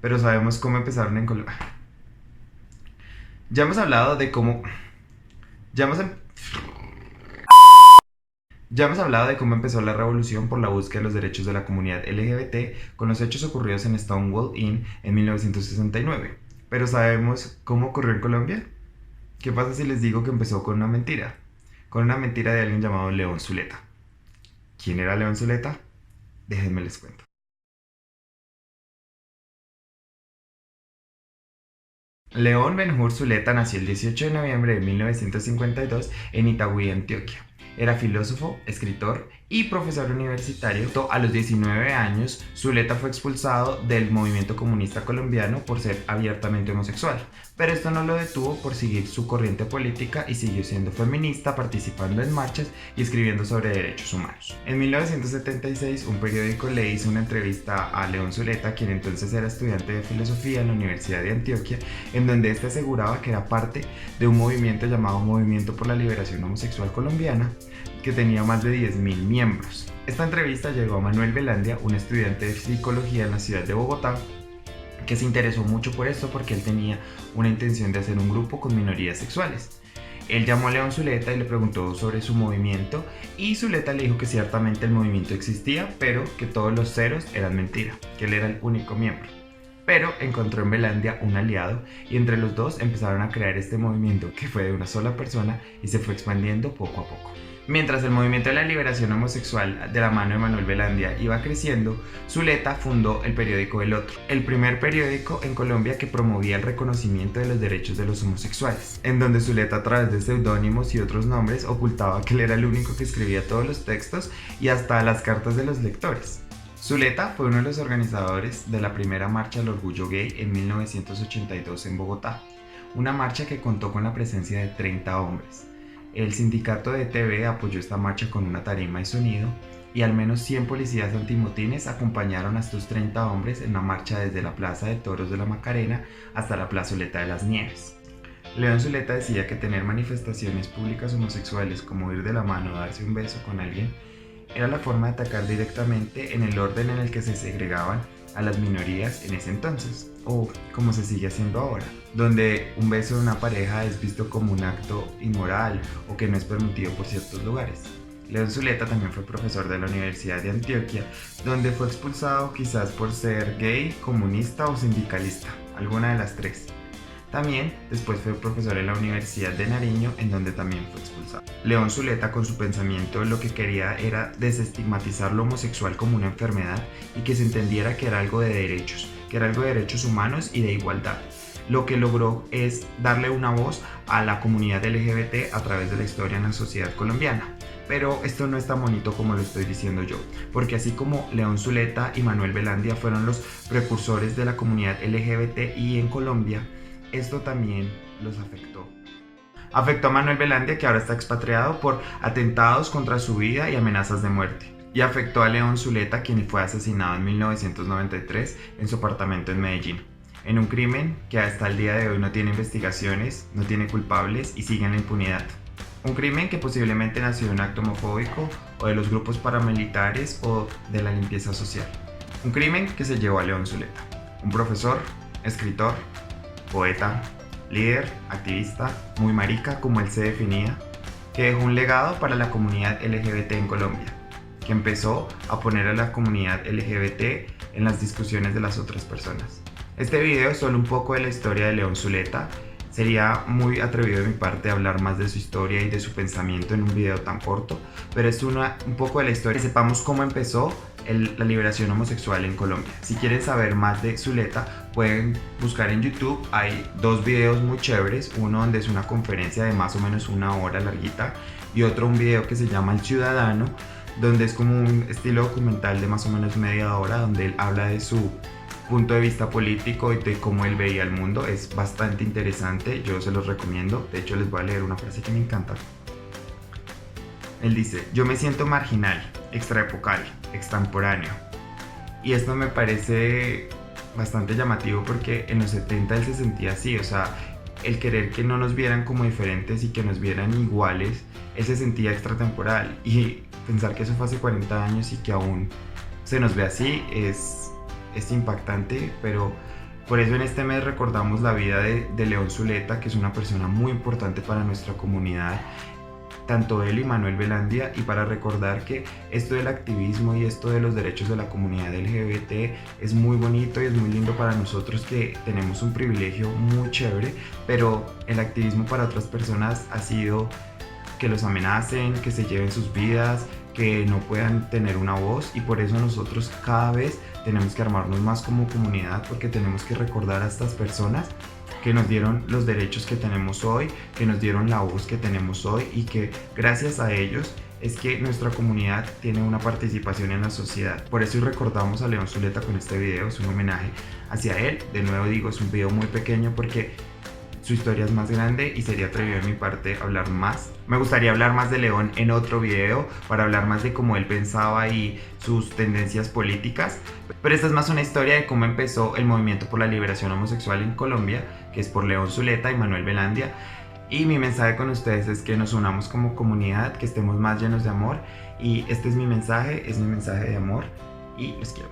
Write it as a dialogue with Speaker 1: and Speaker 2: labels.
Speaker 1: pero sabemos cómo empezaron en Colombia. Ya hemos hablado de cómo... Ya hemos, em- ya hemos hablado de cómo empezó la revolución por la búsqueda de los derechos de la comunidad LGBT con los hechos ocurridos en Stonewall Inn en 1969. Pero ¿sabemos cómo ocurrió en Colombia? ¿Qué pasa si les digo que empezó con una mentira? Con una mentira de alguien llamado León Zuleta. ¿Quién era León Zuleta? Déjenme les cuento. León Ben-Hur Zuleta nació el 18 de noviembre de 1952 en Itagüí, Antioquia. Era filósofo, escritor y profesor universitario. A los 19 años, Zuleta fue expulsado del movimiento comunista colombiano por ser abiertamente homosexual, pero esto no lo detuvo por seguir su corriente política y siguió siendo feminista, participando en marchas y escribiendo sobre derechos humanos. En 1976, un periódico le hizo una entrevista a León Zuleta, quien entonces era estudiante de filosofía en la Universidad de Antioquia, en donde éste aseguraba que era parte de un movimiento llamado Movimiento por la Liberación Homosexual Colombiana, que tenía más de 10.000 miembros. Esta entrevista llegó a Manuel Velandia, un estudiante de psicología en la ciudad de Bogotá, que se interesó mucho por esto porque él tenía una intención de hacer un grupo con minorías sexuales. Él llamó a León Zuleta y le preguntó sobre su movimiento, y Zuleta le dijo que ciertamente el movimiento existía, pero que todos los ceros eran mentira, que él era el único miembro. Pero encontró en Velandia un aliado y entre los dos empezaron a crear este movimiento que fue de una sola persona y se fue expandiendo poco a poco. Mientras el movimiento de la liberación homosexual de la mano de Manuel Velandia iba creciendo, Zuleta fundó el periódico El Otro, el primer periódico en Colombia que promovía el reconocimiento de los derechos de los homosexuales, en donde Zuleta, a través de seudónimos y otros nombres, ocultaba que él era el único que escribía todos los textos y hasta las cartas de los lectores. Zuleta fue uno de los organizadores de la primera marcha del orgullo gay en 1982 en Bogotá, una marcha que contó con la presencia de 30 hombres. El sindicato de TV apoyó esta marcha con una tarima y sonido, y al menos 100 policías antimotines acompañaron a estos 30 hombres en una marcha desde la Plaza de Toros de la Macarena hasta la Plazoleta de las Nieves. León Zuleta decía que tener manifestaciones públicas homosexuales como ir de la mano o darse un beso con alguien era la forma de atacar directamente en el orden en el que se segregaban a las minorías en ese entonces, o como se sigue haciendo ahora, donde un beso de una pareja es visto como un acto inmoral o que no es permitido por ciertos lugares. León Zuleta también fue profesor de la Universidad de Antioquia, donde fue expulsado quizás por ser gay, comunista o sindicalista, alguna de las tres. También después fue profesor en la Universidad de Nariño, en donde también fue expulsado. León Zuleta, con su pensamiento, lo que quería era desestigmatizar lo homosexual como una enfermedad y que se entendiera que era algo de derechos, que era algo de derechos humanos y de igualdad. Lo que logró es darle una voz a la comunidad LGBT a través de la historia en la sociedad colombiana. Pero esto no es tan bonito como lo estoy diciendo yo, porque así como León Zuleta y Manuel Velandia fueron los precursores de la comunidad LGBTI en Colombia, esto también los afectó. Afectó a Manuel Velandia, que ahora está expatriado por atentados contra su vida y amenazas de muerte. Y afectó a León Zuleta, quien fue asesinado en 1993 en su apartamento en Medellín, en un crimen que hasta el día de hoy no tiene investigaciones, no tiene culpables y sigue en la impunidad. Un crimen que posiblemente nació de un acto homofóbico o de los grupos paramilitares o de la limpieza social. Un crimen que se llevó a León Zuleta, un profesor, escritor, poeta, líder, activista, muy marica como él se definía, que dejó un legado para la comunidad LGBT en Colombia, que empezó a poner a la comunidad LGBT en las discusiones de las otras personas. Este video es solo un poco de la historia de León Zuleta. Sería muy atrevido de mi parte hablar más de su historia y de su pensamiento en un video tan corto, pero es un poco de la historia, que sepamos cómo empezó la liberación homosexual en Colombia. Si quieren saber más de Zuleta, pueden buscar en YouTube. Hay dos videos muy chéveres, uno donde es una conferencia de más o menos una hora larguita, y otro un video que se llama El Ciudadano, donde es como un estilo documental de más o menos media hora, donde él habla de su punto de vista político y de cómo él veía el mundo. Es bastante interesante, yo se los recomiendo. De hecho, les voy a leer una frase que me encanta. Él dice: yo me siento marginal, extraepocal, extemporáneo. Y esto me parece bastante llamativo porque en los 70 él se sentía así, o sea, el querer que no nos vieran como diferentes y que nos vieran iguales, él se sentía extratemporal. Y pensar que eso fue hace 40 años y que aún se nos ve así es impactante, pero Por eso en este mes recordamos la vida de León Zuleta, que es una persona muy importante para nuestra comunidad, tanto él y Manuel Velandia, y para recordar que esto del activismo y esto de los derechos de la comunidad LGBT es muy bonito y es muy lindo para nosotros, que tenemos un privilegio muy chévere, pero el activismo para otras personas ha sido que los amenacen, que se lleven sus vidas, que no puedan tener una voz, y por eso nosotros cada vez tenemos que armarnos más como comunidad, porque tenemos que recordar a estas personas que nos dieron los derechos que tenemos hoy, que nos dieron la voz que tenemos hoy, y que gracias a ellos es que nuestra comunidad tiene una participación en la sociedad. Por eso hoy recordamos a León Zuleta con este video, es un homenaje hacia él. De nuevo digo, es un video muy pequeño porque su historia es más grande y sería atrevido de mi parte hablar más. Me gustaría hablar más de León en otro video, para hablar más de cómo él pensaba y sus tendencias políticas. Pero esta es más una historia de cómo empezó el movimiento por la liberación homosexual en Colombia, que es por León Zuleta y Manuel Velandia. Y mi mensaje con ustedes es que nos unamos como comunidad, que estemos más llenos de amor. Y este es mi mensaje de amor, y los quiero.